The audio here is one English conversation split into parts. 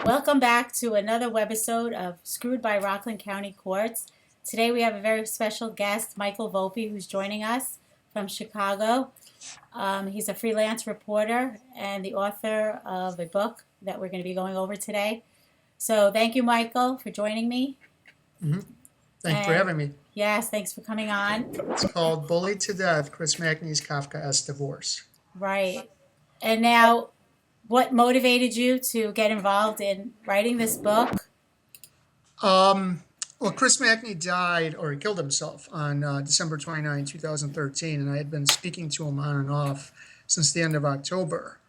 Welcome back to another webisode of Screwed by Rockland County Courts. Today we have a very special guest, Michael Volpe, who's joining us from Chicago. He's a freelance reporter and the author of a book that we're going to be going over today. So thank you, Michael, for joining me. Thanks for having me. Yes, thanks for coming on. It's called Bullied to Death, Chris Macney's Kafkaesque Divorce. Right. And now, what motivated you to get involved in writing this book? Well, Chris Macney died, or he killed himself, on December 29, 2013, and I had been speaking to him on and off since the end of October.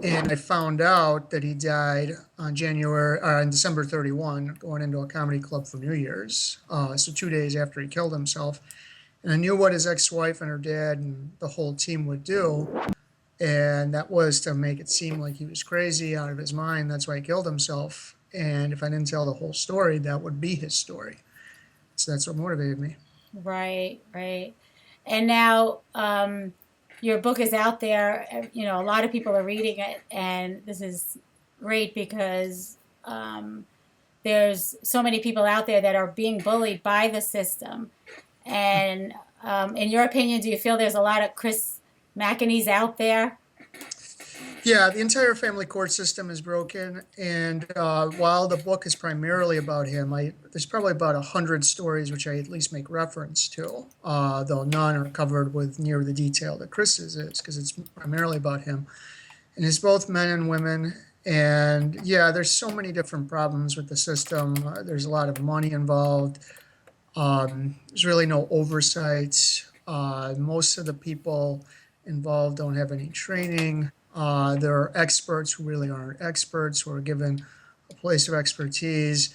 And I found out that he died on December 31, going into a comedy club for New Year's, so 2 days after he killed himself. And I knew what his ex-wife and her dad and the whole team would do, and that was to make it seem like he was crazy, out of his mind. That's why he killed himself. And if I didn't tell the whole story, that would be his story. So that's what motivated me. Right, right. And now your book is out there. You know, a lot of people are reading it, and this is great because there's so many people out there that are being bullied by the system. And in your opinion, do you feel there's a lot of Chris Macneys out there? Yeah, the entire family court system is broken, and while the book is primarily about him, there's probably about 100 stories which I at least make reference to, though none are covered with near the detail that Chris's is, because it's primarily about him. And it's both men and women, and yeah, there's so many different problems with the system. There's a lot of money involved. There's really no oversight. Most of the people involved don't have any training. There are experts who really aren't experts, who are given a place of expertise,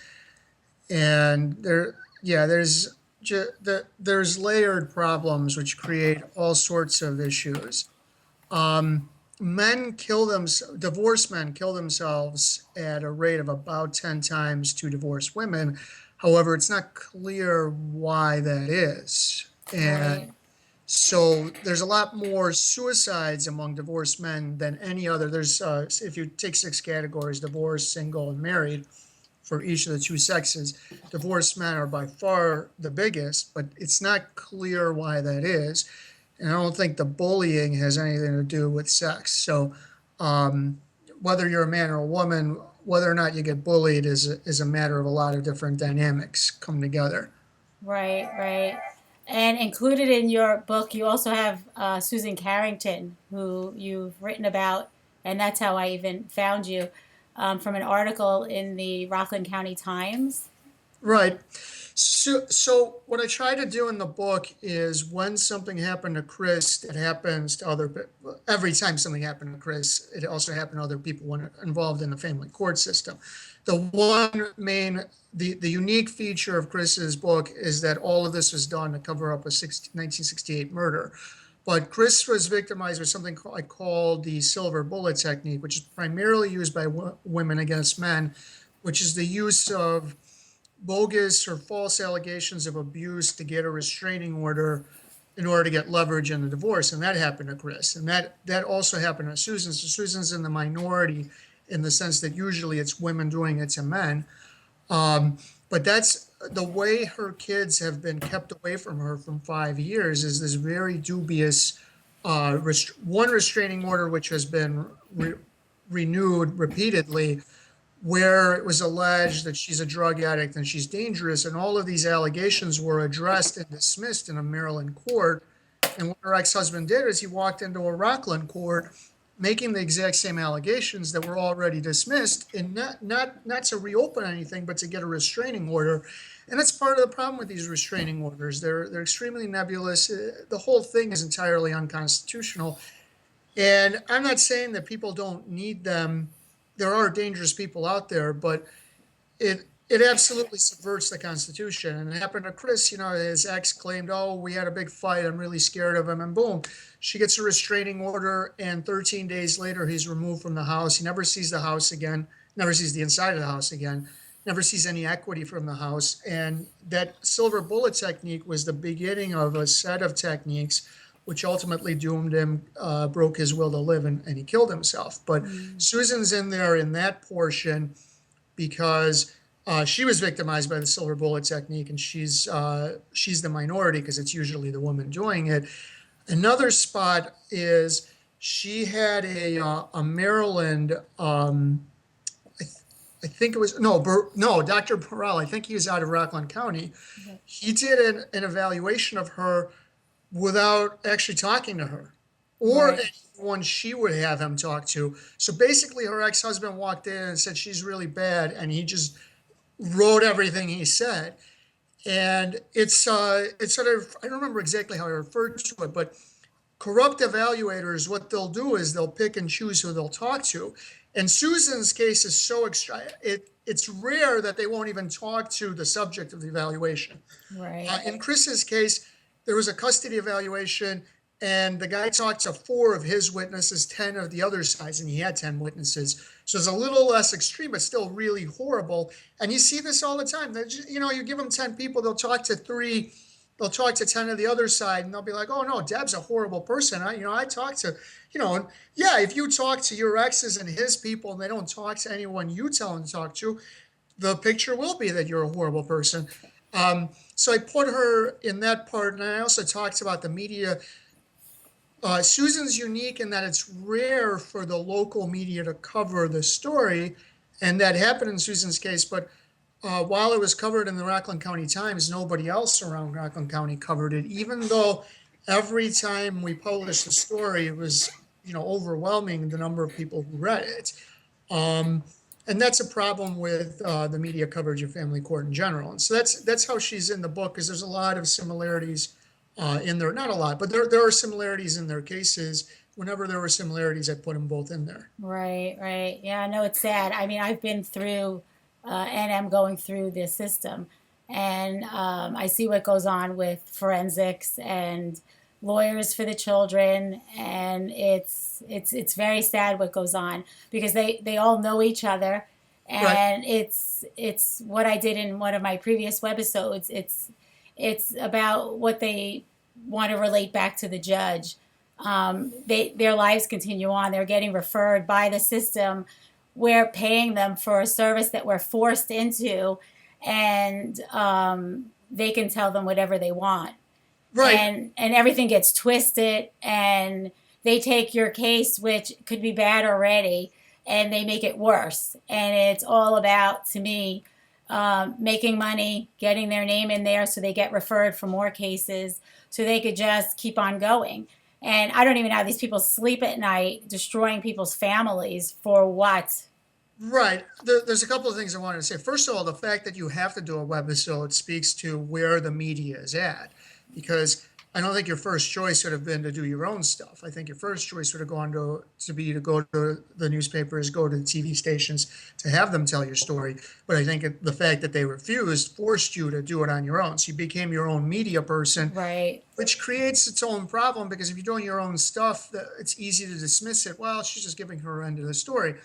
and there's layered problems which create all sorts of issues. Divorced men kill themselves at a rate of about 10 times to divorced women. However, it's not clear why that is, and Right. so there's a lot more suicides among divorced men than any other. There's, if you take 6 categories, divorced, single, and married, for each of the two sexes, divorced men are by far the biggest, but it's not clear why that is. And I don't think the bullying has anything to do with sex. So whether you're a man or a woman, whether or not you get bullied is a matter of a lot of different dynamics come together. Right, right. And included in your book, you also have Susan Carrington, who you've written about, and that's how I even found you from an article in the Rockland County Times. Right. So what I try to do in the book is when something happened to Chris, it happens to other people. Every time something happened to Chris, it also happened to other people when involved in the family court system. The unique feature of Chris's book is that all of this was done to cover up a 1968 murder. But Chris was victimized with something I call the silver bullet technique, which is primarily used by women against men, which is the use of bogus or false allegations of abuse to get a restraining order in order to get leverage in the divorce. And that happened to Chris. And that also happened to Susan. So Susan's in the minority in the sense that usually it's women doing it to men. But that's the way her kids have been kept away from her from 5 years, is this very dubious one restraining order, which has been renewed repeatedly, where it was alleged that she's a drug addict and she's dangerous. And all of these allegations were addressed and dismissed in a Maryland court. And what her ex-husband did is he walked into a Rockland court making the exact same allegations that were already dismissed, and not to reopen anything, but to get a restraining order. And that's part of the problem with these restraining orders. They're extremely nebulous. The whole thing is entirely unconstitutional. And I'm not saying that people don't need them. There are dangerous people out there, but it absolutely subverts the Constitution. And it happened to Chris. His ex claimed, "Oh, we had a big fight. I'm really scared of him." And boom, she gets a restraining order. And 13 days later, he's removed from the house. He never sees the house again, never sees the inside of the house again, never sees any equity from the house. And that silver bullet technique was the beginning of a set of techniques which ultimately doomed him, broke his will to live, and he killed himself. But Susan's in there in that portion because she was victimized by the silver bullet technique, and she's the minority because it's usually the woman doing it. Another spot is she had a Maryland, I think it was, no, Dr. Burrell, I think he was out of Rockland County. He did an evaluation of her without actually talking to her or Right. anyone she would have him talk to. So basically, her ex-husband walked in and said she's really bad, and he just wrote everything he said. And it's sort of, I don't remember exactly how I referred to it, but corrupt evaluators, what they'll do is they'll pick and choose who they'll talk to. And Susan's case is so extra. It's rare that they won't even talk to the subject of the evaluation. Right. In Chris's case, there was a custody evaluation, and the guy talked to 4 of his witnesses, 10 of the other sides, and he had 10 witnesses. So it's a little less extreme, but still really horrible. And you see this all the time. You give them 10 people, they'll talk to 3, they'll talk to 10 of the other side, and they'll be like, oh no, Deb's a horrible person. I talked to, and yeah, if you talk to your exes and his people and they don't talk to anyone you tell them to talk to, the picture will be that you're a horrible person. So I put her in that part, and I also talked about the media. Susan's unique in that it's rare for the local media to cover the story, and that happened in Susan's case. But while it was covered in the Rockland County Times, nobody else around Rockland County covered it, even though every time we published the story, it was overwhelming the number of people who read it. And that's a problem with the media coverage of family court in general. And so that's how she's in the book, because there's a lot of similarities in there. Not a lot, but there are similarities in their cases. Whenever there were similarities, I put them both in there. Right, right. Yeah, I know it's sad. I mean, I've been through and am going through this system, and I see what goes on with forensics and lawyers for the children, and it's very sad what goes on because they all know each other, Right. and it's what I did in one of my previous webisodes. It's about what they want to relate back to the judge. Their lives continue on. They're getting referred by the system. We're paying them for a service that we're forced into, and they can tell them whatever they want. Right. And everything gets twisted, and they take your case, which could be bad already, and they make it worse. And it's all about, to me, making money, getting their name in there so they get referred for more cases so they could just keep on going. And I don't even know how these people sleep at night destroying people's families for what? Right. There's a couple of things I wanted to say. First of all, the fact that you have to do a webisode speaks to where the media is at, because I don't think your first choice would have been to do your own stuff. I think your first choice would have gone to go to the newspapers, go to the TV stations to have them tell your story. But I think the fact that they refused forced you to do it on your own. So you became your own media person, Right. which creates its own problem, because if you're doing your own stuff, it's easy to dismiss it. Well, she's just giving her end of the story.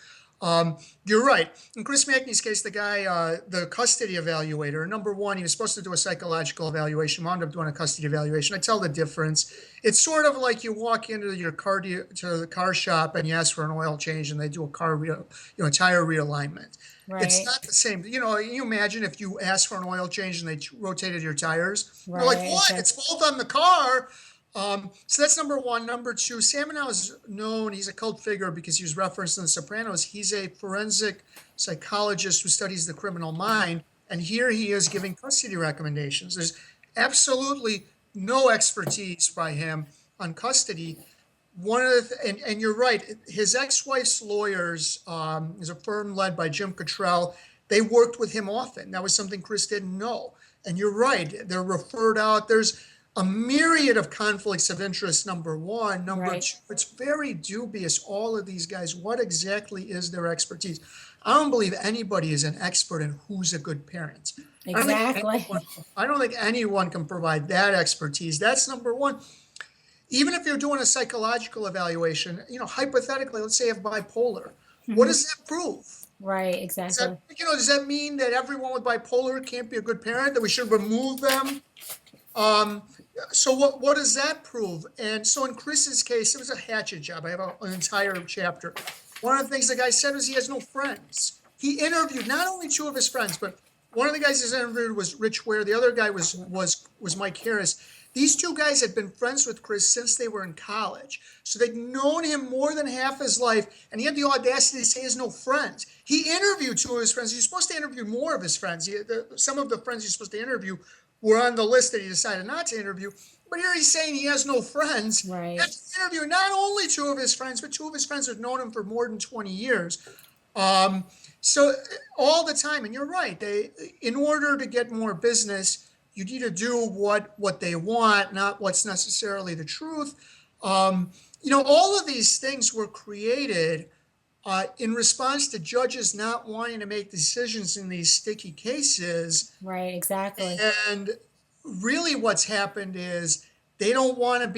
You're right. In Chris Mackney's case, the guy, the custody evaluator, number one, he was supposed to do a psychological evaluation, wound up doing a custody evaluation. I tell the difference. It's sort of like you walk into to the car shop and you ask for an oil change, and they do a tire realignment. It's Right. not the same. You imagine if you asked for an oil change and they rotated your tires. You're like, Right. what? It's both on the car. So that's number one. Number two, Saminow is known, he's a cult figure because he was referenced in The Sopranos. He's a forensic psychologist who studies the criminal mind. And here he is giving custody recommendations. There's absolutely no expertise by him on custody. And you're right, his ex-wife's lawyers is a firm led by Jim Cottrell. They worked with him often. That was something Chris didn't know. And you're right, they're referred out. There's a myriad of conflicts of interest, number one. Number Right. two, it's very dubious, all of these guys, what exactly is their expertise? I don't believe anybody is an expert in who's a good parent. Exactly. I don't think anyone can provide that expertise. That's number one. Even if you're doing a psychological evaluation, hypothetically, let's say you have bipolar, what does that prove? Right. Exactly. Does that mean that everyone with bipolar can't be a good parent, that we should remove them? So what does that prove? And so in Chris's case, it was a hatchet job. I have an entire chapter. One of the things the guy said was he has no friends. he interviewed not only two of his friends, but one of the guys he's interviewed was Rich Ware. The other guy was Mike Harris. These two guys had been friends with Chris since they were in college. So they'd known him more than half his life, and he had the audacity to say he has no friends. He interviewed two of his friends. He's supposed to interview more of his friends. Some of the friends he's supposed to interview were on the list that he decided not to interview. But here he's saying he has no friends. Right. He has to interview not only two of his friends, but two of his friends who've known him for more than 20 years. So all the time, and you're right, in order to get more business, you need to do what they want, not what's necessarily the truth. All of these things were created in response to judges not wanting to make decisions in these sticky cases. Right, exactly. And really what's happened is they don't want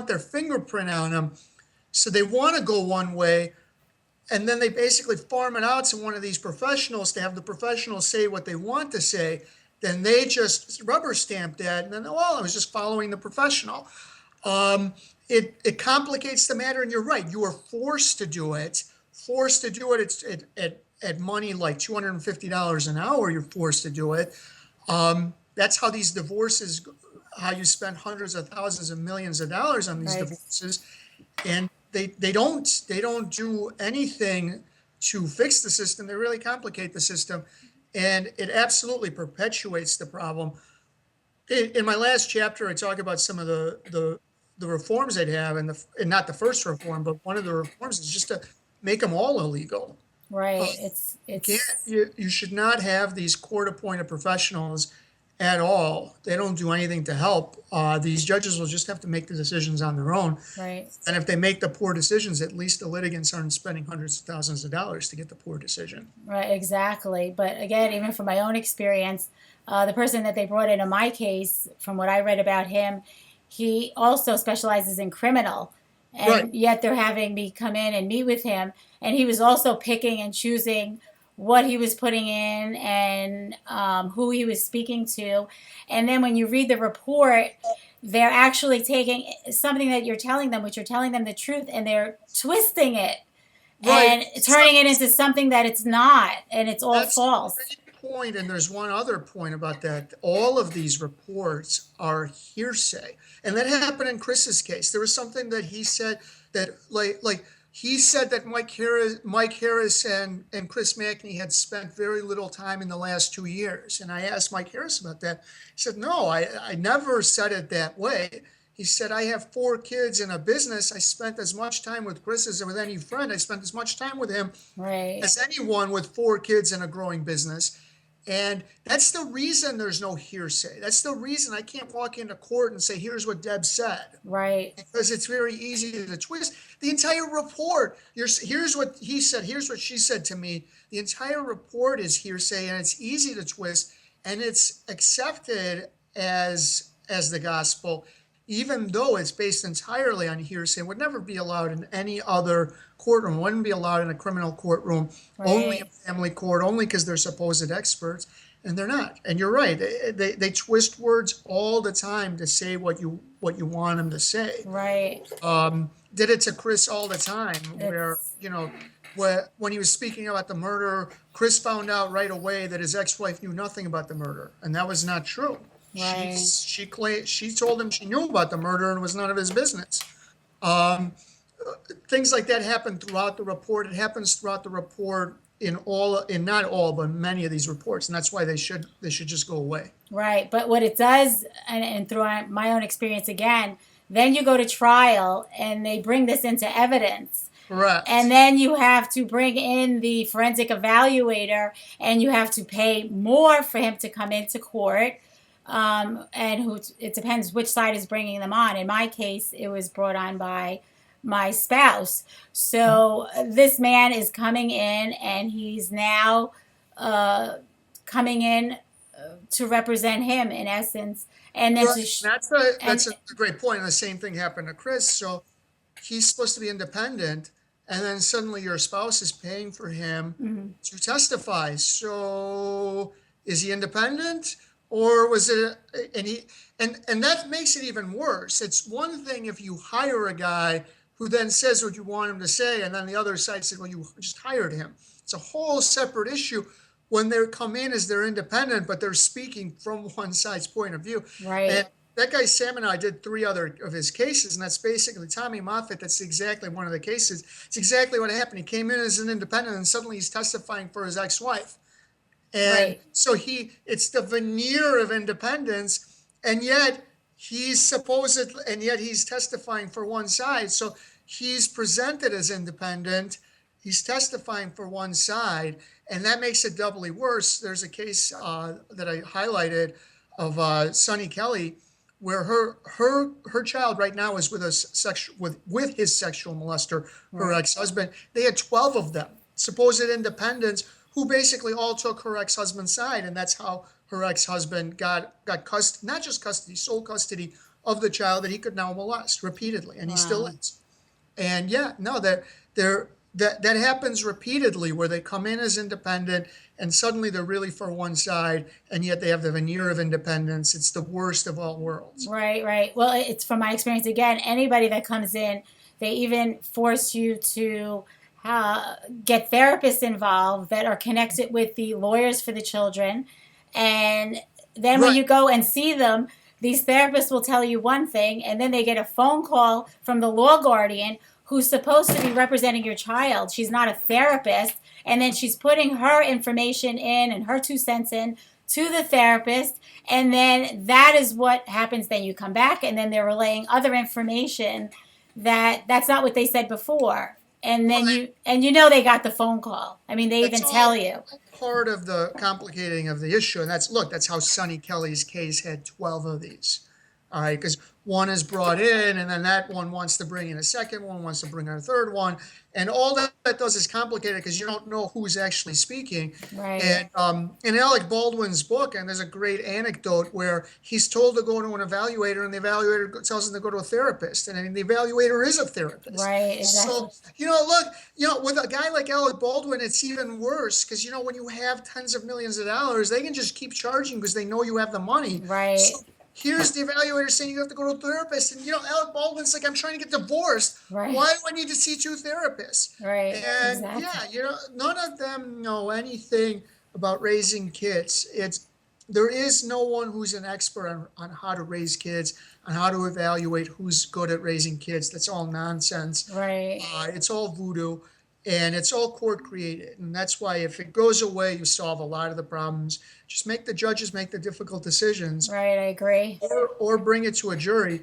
their fingerprint on them. So they want to go one way, and then they basically farm it out to one of these professionals to have the professionals say what they want to say. Then they just rubber stamp that, and then, I was just following the professional. It complicates the matter, and you're right. You are forced to do it. It's at money like $250 an hour. You're forced to do it. That's how these divorces, how you spend hundreds of thousands of millions of dollars on these divorces, and they don't do anything to fix the system. They really complicate the system, and it absolutely perpetuates the problem. In my last chapter, I talk about some of the reforms they'd have, and not the first reform, but one of the reforms is just to make them all illegal. Right. You should not have these court-appointed professionals at all. They don't do anything to help. These judges will just have to make the decisions on their own. Right. And if they make the poor decisions, at least the litigants aren't spending hundreds of thousands of dollars to get the poor decision. Right, exactly. But again, even from my own experience, the person that they brought into my case, from what I read about him, he also specializes in criminal. And yet they're having me come in and meet with him. And he was also picking and choosing what he was putting in and who he was speaking to. And then when you read the report, they're actually taking something that you're telling them, which you're telling them the truth, and they're twisting it and turning it into something that it's not, and it's all false. That's a great point, and there's one other point about that. All of these reports are hearsay, and that happened in Chris's case. There was something that he said that, he said that Mike Harris and Chris Mackney had spent very little time in the last 2 years. And I asked Mike Harris about that. He said, no, I never said it that way. He said, I have 4 kids and a business. I spent as much time with Chris as with any friend. I spent as much time with him as anyone with 4 kids and a growing business. And that's the reason there's no hearsay. That's the reason I can't walk into court and say, here's what Deb said. Right. Because it's very easy to twist. The entire report, here's what he said, here's what she said to me. The entire report is hearsay, and it's easy to twist, and it's accepted as the gospel, even though it's based entirely on hearsay. It would never be allowed in any other courtroom. It wouldn't be allowed in a criminal courtroom, only a family court, only because they're supposed experts, and they're not. And you're right. They twist words all the time to say what you want them to say. Right. Did it to Chris all the time, where when he was speaking about the murder, Chris found out right away that his ex-wife knew nothing about the murder, and that was not true. Right. She told him she knew about the murder and it was none of his business. Things like that happen throughout the report. It happens throughout the report in not all, but many of these reports, and that's why they should just go away. Right. But what it does, and through my own experience again, then you go to trial and they bring this into evidence. Correct. And then you have to bring in the forensic evaluator, and you have to pay more for him to come into court. It depends which side is bringing them on. In my case, it was brought on by my spouse. So this man is coming in, and he's now coming in to represent him, in essence. And then that's a great point. And the same thing happened to Chris. So he's supposed to be independent, and then suddenly your spouse is paying for him to testify. So is he independent? Or was it, and that makes it even worse. It's one thing if you hire a guy who then says what you want him to say, and then the other side said, well, you just hired him. It's a whole separate issue when they come in as they're independent, but they're speaking from one side's point of view. Right. And that guy Sam and I did 3 other of his cases, and that's basically Tommy Moffat. That's exactly one of the cases. It's exactly what happened. He came in as an independent, and suddenly he's testifying for his ex-wife. And Right. so it's the veneer of independence, and yet and yet he's testifying for one side. So he's presented as independent, he's testifying for one side, and that makes it doubly worse. There's a case that I highlighted of Sonny Kelly, where her child right now is with with his sexual molester, her Right. ex-husband. They had 12 of them, supposed independents, who basically all took her ex-husband's side, and that's how her ex-husband got custody, not just custody, sole custody of the child that he could now molest repeatedly, and he still Wow. is. And yeah, no, that happens repeatedly, where they come in as independent and suddenly they're really for one side, and yet they have the veneer of independence. It's the worst of all worlds. Right, right. Well, it's from my experience again. Anybody that comes in, they even force you to get therapists involved that are connected with the lawyers for the children, and then when Right, you go and see them, these therapists will tell you one thing, and then they get a phone call from the law guardian who's supposed to be representing your child. She's not a therapist, and then she's putting her information in and her 2 cents in to the therapist, and then that is what happens. Then you come back, and then they're relaying other information that's not what they said before, and then right. you know they got the phone call. I mean, they That's even tell all you. part of the complicating of the issue. And that's how Sonny Kelly's case had 12 of these. All right, because one is brought in, and then that one wants to bring in a second one, wants to bring in a third one. And all that does is complicate it, because you don't know who's actually speaking. Right, And in Alec Baldwin's book, and there's a great anecdote where he's told to go to an evaluator, and the evaluator tells him to go to a therapist. And I mean, the evaluator is a therapist. right, exactly. So, look, with a guy like Alec Baldwin, it's even worse, because, when you have tens of millions of dollars, they can just keep charging because they know you have the money. Right, So here's the evaluator saying you have to go to a therapist. And, Alec Baldwin's like, I'm trying to get divorced. right, Why do I need to see 2 therapists? right, And exactly. yeah, none of them know anything about raising kids. There is no one who's an expert on how to raise kids, on how to evaluate who's good at raising kids. That's all nonsense. Right, It's all voodoo, and it's all court created. And that's why if it goes away, you solve a lot of the problems. Just make the judges make the difficult decisions, right, I agree. or bring it to a jury.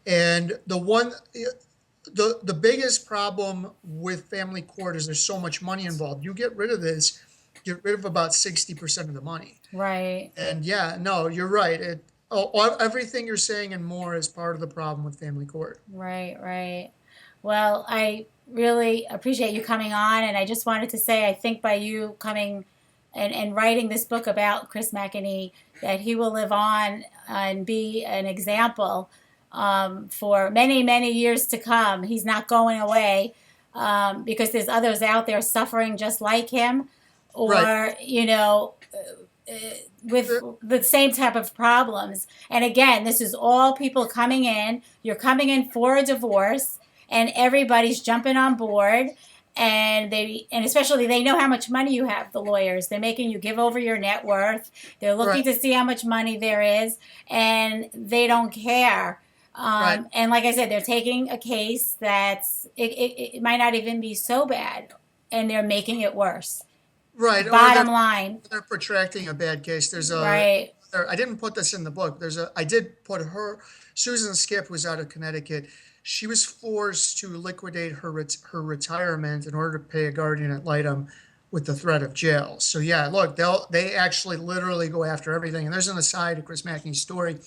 And the biggest problem with family court is there's so much money involved. You get rid of this, get rid of about 60% of the money. Right, And yeah, no, you're right. Everything you're saying and more is part of the problem with family court. right, right. Well, I really appreciate you coming on, and I just wanted to say I think by you coming and writing this book about Chris McEnany, that he will live on and be an example for many, many years to come. He's not going away because there's others out there suffering just like him, Right. or, with Uh, the same type of problems. And again, this is all people coming in. You're coming in for a divorce, and everybody's jumping on board. And especially they know how much money you have. The lawyers, they're making you give over your net worth. They're looking Right. to see how much money there is, and they don't care. Right. And like I said, they're taking a case it might not even be so bad, and they're making it worse. Right. Or Bottom line, they're protracting a bad case. right, I didn't put this in the book. I did put Susan Skip was out of Connecticut. She was forced to liquidate her retirement in order to pay a guardian ad litem with the threat of jail. So yeah, look, they actually literally go after everything. And there's an aside to Chris Mackey's story.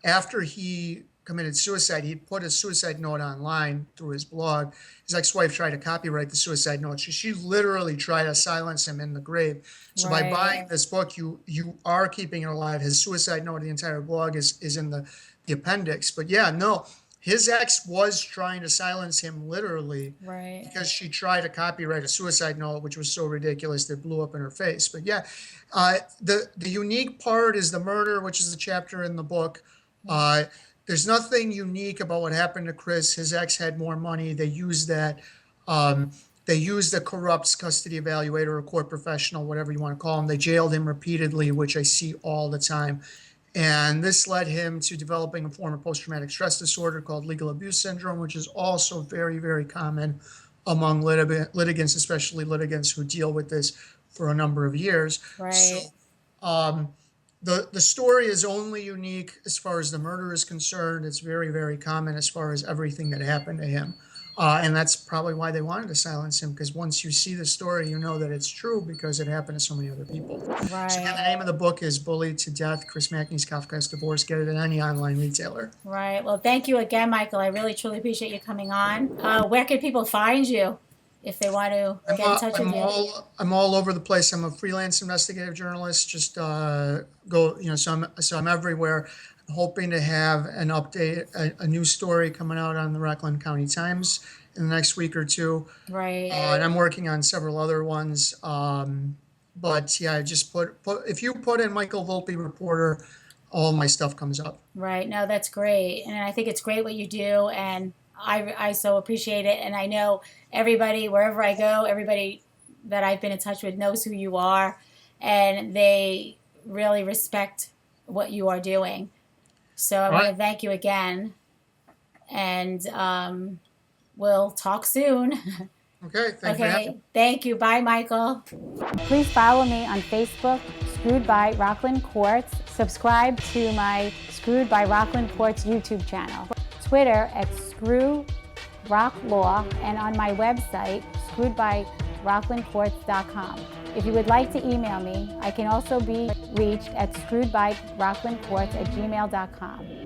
After he committed suicide, he put a suicide note online through his blog. His ex-wife tried to copyright the suicide note. She literally tried to silence him in the grave. So by buying right, this book, you are keeping it alive. His suicide note, the entire blog is in the appendix. But yeah, no, his ex was trying to silence him literally, right. because she tried to copyright a suicide note, which was so ridiculous that it blew up in her face. But yeah, the unique part is the murder, which is a chapter in the book. There's nothing unique about what happened to Chris. His ex had more money. They used that. Um, They used a corrupt custody evaluator or court professional, whatever you want to call him. They jailed him repeatedly, which I see all the time. And this led him to developing a form of post-traumatic stress disorder called legal abuse syndrome, which is also very, very common among litigants, especially litigants who deal with this for a number of years. Right. So the story is only unique as far as the murder is concerned. It's very, very common as far as everything that happened to him. And that's probably why they wanted to silence him, because once you see the story, you know that it's true because it happened to so many other people. Right. So again, the name of the book is Bullied to Death, Chris Mackney's Kafka's Divorce. Get it at any online retailer. Right. Well, thank you again, Michael. I really, truly appreciate you coming on. Where can people find you if they want to get in touch with you? I'm all over the place. I'm a freelance investigative journalist. Just so I'm everywhere. I'm hoping to have an update, a new story coming out on the Rockland County Times in the next week or two. Right. And I'm working on several other ones. But yeah, just if you put in Michael Volpe reporter, all my stuff comes up. Right. No, that's great. And I think it's great what you do. And I so appreciate it. And I know everybody, wherever I go, everybody that I've been in touch with knows who you are. And they really respect what you are doing. So I want to thank you again. And we'll talk soon. Okay. Thank you. Thank you. Bye, Michael. Please follow me on Facebook, Screwed by Rockland Courts. Subscribe to my Screwed by Rockland Courts YouTube channel. Twitter at Screw Rock Law, and on my website, screwedbyrocklandcourts.com. If you would like to email me, I can also be reached at screwedbyrocklandcourts@gmail.com.